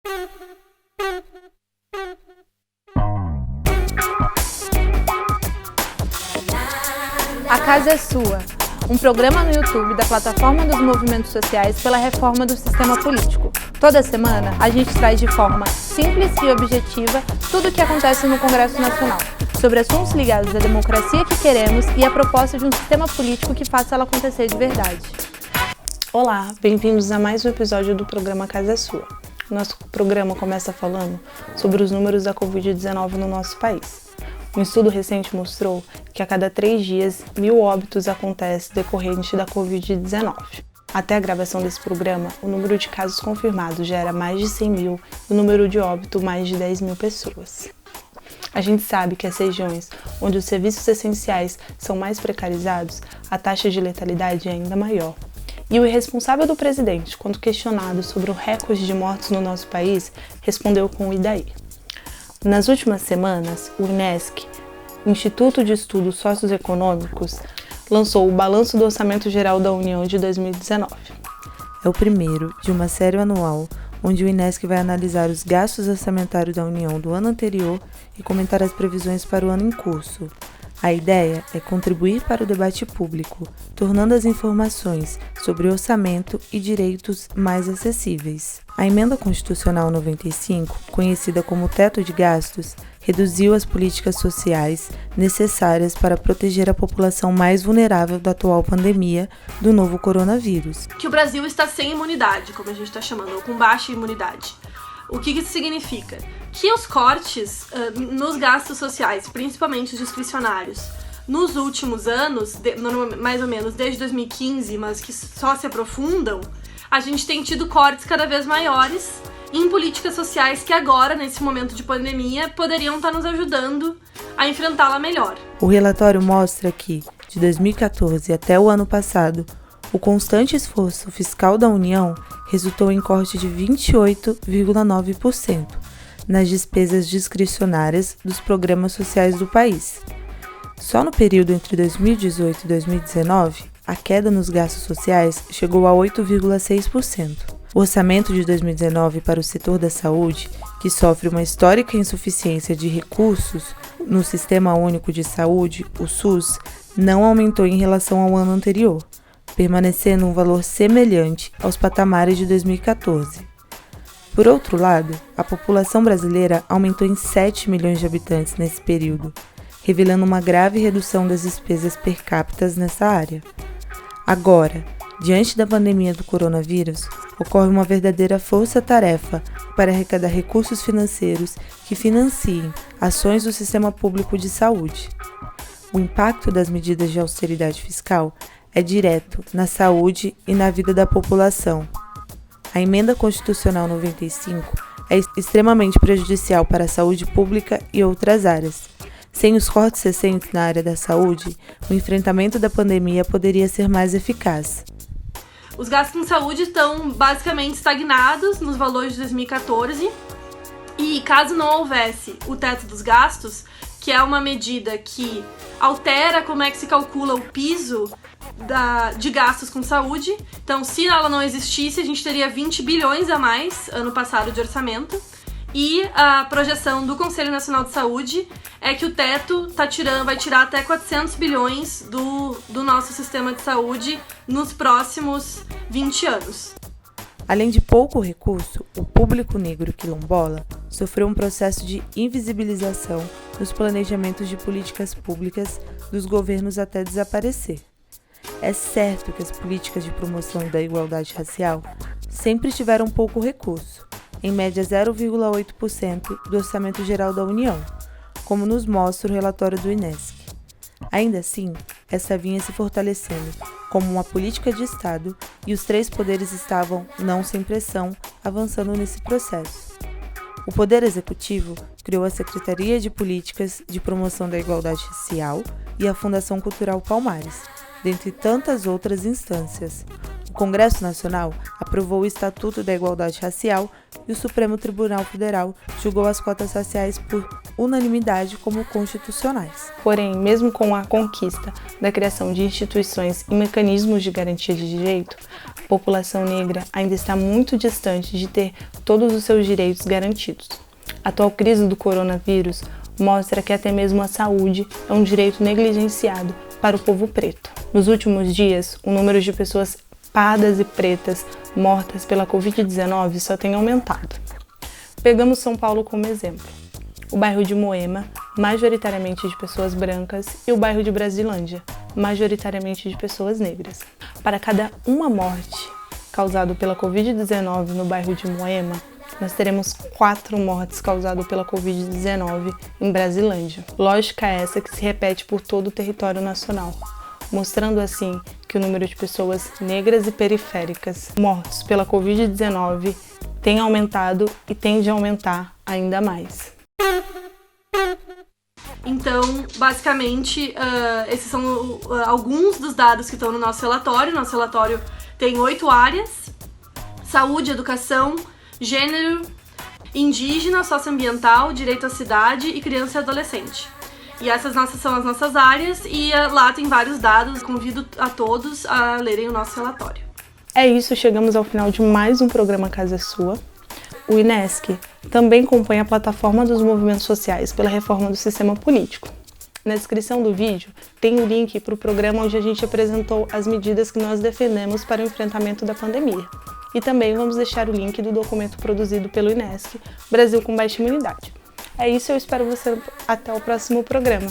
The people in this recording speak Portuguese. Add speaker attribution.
Speaker 1: A Casa é Sua, um programa no YouTube da Plataforma dos Movimentos Sociais pela Reforma do Sistema Político. Toda semana, a gente traz de forma simples e objetiva tudo o que acontece no Congresso Nacional, sobre assuntos ligados à democracia que queremos e à proposta de um sistema político que faça ela acontecer de verdade.
Speaker 2: Olá, bem-vindos a mais um episódio do programa Casa é Sua. Nosso programa começa falando sobre os números da Covid-19 no nosso país. Um estudo recente mostrou que a cada 3 dias, 1.000 óbitos acontecem decorrente da Covid-19. Até a gravação desse programa, o número de casos confirmados já era mais de 100.000 e o número de óbitos mais de 10.000 pessoas. A gente sabe que as regiões onde os serviços essenciais são mais precarizados, a taxa de letalidade é ainda maior. E o irresponsável do presidente, quando questionado sobre o recorde de mortes no nosso país, respondeu com o "e daí?". Nas últimas semanas, o INESC, Instituto de Estudos Socioeconômicos, lançou o Balanço do Orçamento Geral da União de 2019.
Speaker 3: É o primeiro de uma série anual onde o INESC vai analisar os gastos orçamentários da União do ano anterior e comentar as previsões para o ano em curso. A ideia é contribuir para o debate público, tornando as informações sobre orçamento e direitos mais acessíveis. A Emenda Constitucional 95, conhecida como Teto de Gastos, reduziu as políticas sociais necessárias para proteger a população mais vulnerável da atual pandemia do novo coronavírus.
Speaker 4: Que o Brasil está sem imunidade, como a gente está chamando, ou com baixa imunidade. O que isso significa? Que os cortes nos gastos sociais, principalmente os discricionários, nos últimos anos, mais ou menos desde 2015, mas que só se aprofundam, a gente tem tido cortes cada vez maiores em políticas sociais que agora, nesse momento de pandemia, poderiam estar nos ajudando a enfrentá-la melhor.
Speaker 3: O relatório mostra que, de 2014 até o ano passado, o constante esforço fiscal da União resultou em corte de 28,9% nas despesas discricionárias dos programas sociais do país. Só no período entre 2018 e 2019, a queda nos gastos sociais chegou a 8,6%. O orçamento de 2019 para o setor da saúde, que sofre uma histórica insuficiência de recursos no Sistema Único de Saúde, o SUS, não aumentou em relação ao ano anterior, permanecendo um valor semelhante aos patamares de 2014. Por outro lado, a população brasileira aumentou em 7 milhões de habitantes nesse período, revelando uma grave redução das despesas per capita nessa área. Agora, diante da pandemia do coronavírus, ocorre uma verdadeira força-tarefa para arrecadar recursos financeiros que financiem ações do sistema público de saúde. O impacto das medidas de austeridade fiscal é direto na saúde e na vida da população. A Emenda Constitucional 95 é extremamente prejudicial para a saúde pública e outras áreas. Sem os cortes recentes na área da saúde, o enfrentamento da pandemia poderia ser mais eficaz.
Speaker 4: Os gastos em saúde estão basicamente estagnados nos valores de 2014 e, caso não houvesse o teto dos gastos, que é uma medida que altera como é que se calcula o piso de gastos com saúde. Então, se ela não existisse, a gente teria 20 bilhões a mais ano passado de orçamento. E a projeção do Conselho Nacional de Saúde é que o teto vai tirar até 400 bilhões do nosso sistema de saúde nos próximos 20 anos.
Speaker 3: Além de pouco recurso, o público negro quilombola sofreu um processo de invisibilização nos planejamentos de políticas públicas dos governos até desaparecer. É certo que as políticas de promoção da igualdade racial sempre tiveram pouco recurso, em média 0,8% do orçamento geral da União, como nos mostra o relatório do INESC. Ainda assim, essa vinha se fortalecendo como uma política de Estado e os 3 poderes estavam, não sem pressão, avançando nesse processo. O Poder Executivo criou a Secretaria de Políticas de Promoção da Igualdade Racial e a Fundação Cultural Palmares, dentre tantas outras instâncias. O Congresso Nacional aprovou o Estatuto da Igualdade Racial e o Supremo Tribunal Federal julgou as cotas raciais por unanimidade como constitucionais.
Speaker 2: Porém, mesmo com a conquista da criação de instituições e mecanismos de garantia de direito, a população negra ainda está muito distante de ter todos os seus direitos garantidos. A atual crise do coronavírus mostra que até mesmo a saúde é um direito negligenciado para o povo preto. Nos últimos dias, o número de pessoas pardas e pretas mortas pela Covid-19 só tem aumentado. Pegamos São Paulo como exemplo. O bairro de Moema, majoritariamente de pessoas brancas, e o bairro de Brasilândia, majoritariamente de pessoas negras. Para cada uma morte causada pela Covid-19 no bairro de Moema, nós teremos 4 mortes causadas pela Covid-19 em Brasilândia. Lógica essa que se repete por todo o território nacional, mostrando assim que o número de pessoas negras e periféricas mortas pela Covid-19 tem aumentado e tende a aumentar ainda mais.
Speaker 4: Então, basicamente, esses são alguns dos dados que estão no nosso relatório. Nosso relatório tem 8 áreas: saúde, educação, gênero, indígena, socioambiental, direito à cidade e criança e adolescente. E essas são as nossas áreas e lá tem vários dados. Convido a todos a lerem o nosso relatório.
Speaker 2: É isso, chegamos ao final de mais um programa Casa é Sua. O INESC também compõe a plataforma dos movimentos sociais pela reforma do sistema político. Na descrição do vídeo tem o link para o programa onde a gente apresentou as medidas que nós defendemos para o enfrentamento da pandemia. E também vamos deixar o link do documento produzido pelo INESC, Brasil com Baixa Imunidade. É isso, eu espero você até o próximo programa.